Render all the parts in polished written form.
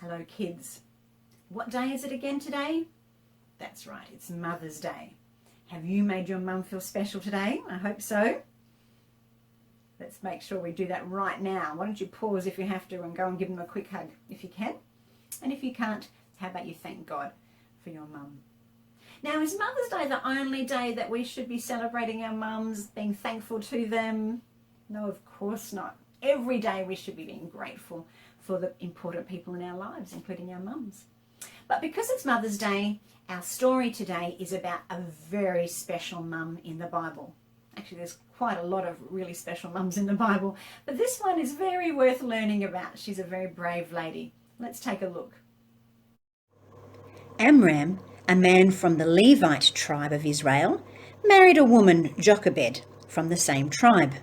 Hello kids. What day is it again today? That's right, it's Mother's Day. Have you made your mum feel special today? I hope so. Let's make sure we do that right now. Why don't you pause if you have to and go and give them a quick hug if you can. And if you can't, how about you thank God for your mum? Now, is Mother's Day the only day that we should be celebrating our mums, being thankful to them? No, of course not. Every day we should be being grateful for the important people in our lives, including our mums. But because it's Mother's Day, our story today is about a very special mum in the Bible. Actually, there's quite a lot of really special mums in the Bible, but this one is very worth learning about. She's a very brave lady. Let's take a look. Amram, a man from the Levite tribe of Israel, married a woman, Jochebed, from the same tribe.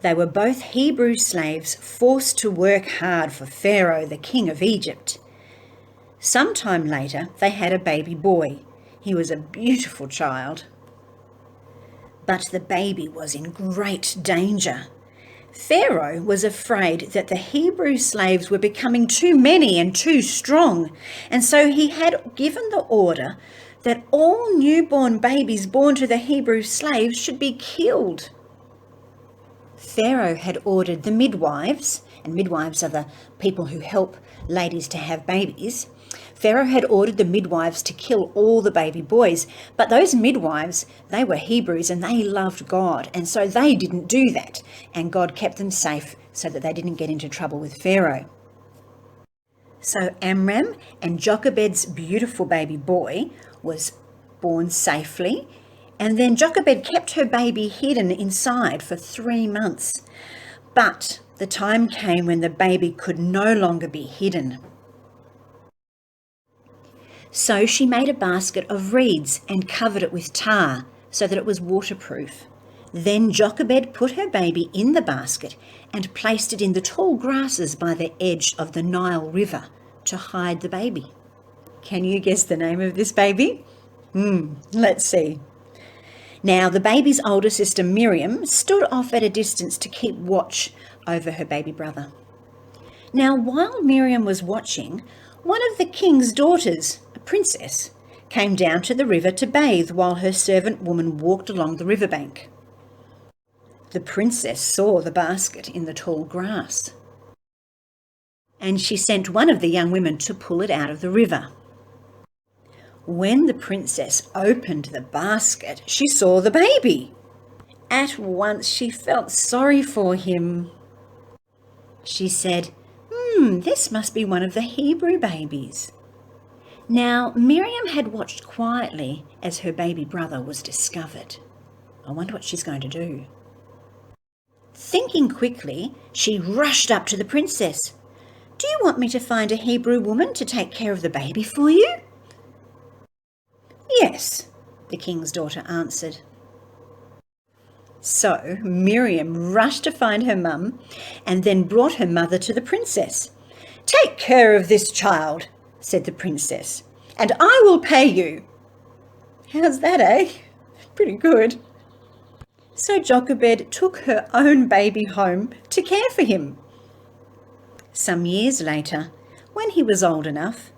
They were both Hebrew slaves forced to work hard for Pharaoh, the king of Egypt. Sometime later, they had a baby boy. He was a beautiful child. But the baby was in great danger. Pharaoh was afraid that the Hebrew slaves were becoming too many and too strong, and so he had given the order that all newborn babies born to the Hebrew slaves should be killed. Pharaoh had ordered the midwives, and midwives are the people who help ladies to have babies. Pharaoh had ordered the midwives to kill all the baby boys, but those midwives, they were Hebrews and they loved God, and so they didn't do that, and God kept them safe so that they didn't get into trouble with Pharaoh. So Amram and Jochebed's beautiful baby boy was born safely, and then Jochebed kept her baby hidden inside for 3 months. But the time came when the baby could no longer be hidden. So she made a basket of reeds and covered it with tar so that it was waterproof. Then Jochebed put her baby in the basket and placed it in the tall grasses by the edge of the Nile River to hide the baby. Can you guess the name of this baby? Let's see. Now, the baby's older sister Miriam stood off at a distance to keep watch over her baby brother. Now, while Miriam was watching, one of the king's daughters, a princess, came down to the river to bathe while her servant woman walked along the riverbank. The princess saw the basket in the tall grass, and she sent one of the young women to pull it out of the river. When the princess opened the basket, she saw the baby. At once she felt sorry for him. She said, this must be one of the Hebrew babies. Now, Miriam had watched quietly as her baby brother was discovered. I wonder what she's going to do. Thinking quickly, she rushed up to the princess. "Do you want me to find a Hebrew woman to take care of the baby for you?" "Yes," the king's daughter answered. So Miriam rushed to find her mum and then brought her mother to the princess. "Take care of this child," said the princess, "and I will pay you." How's that, eh? Pretty good. So Jochebed took her own baby home to care for him. Some years later, when he was old enough,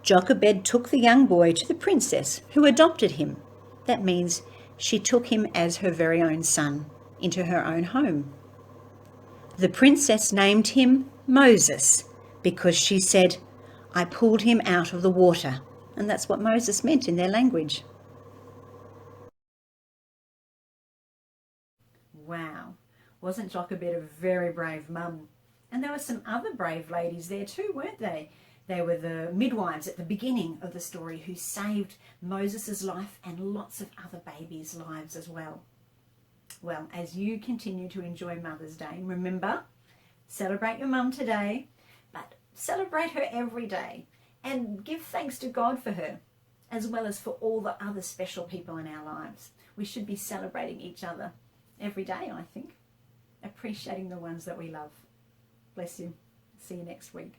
Jochebed took the young boy to the princess, who adopted him. That means she took him as her very own son into her own home. The princess named him Moses because she said, "I pulled him out of the water." And that's what Moses meant in their language. Wow, wasn't Jochebed a very brave mum? And there were some other brave ladies there too, weren't they? They were the midwives at the beginning of the story who saved Moses' life and lots of other babies' lives as well. Well, as you continue to enjoy Mother's Day, remember, celebrate your mum today, but celebrate her every day and give thanks to God for her, as well as for all the other special people in our lives. We should be celebrating each other every day, I think, appreciating the ones that we love. Bless you. See you next week.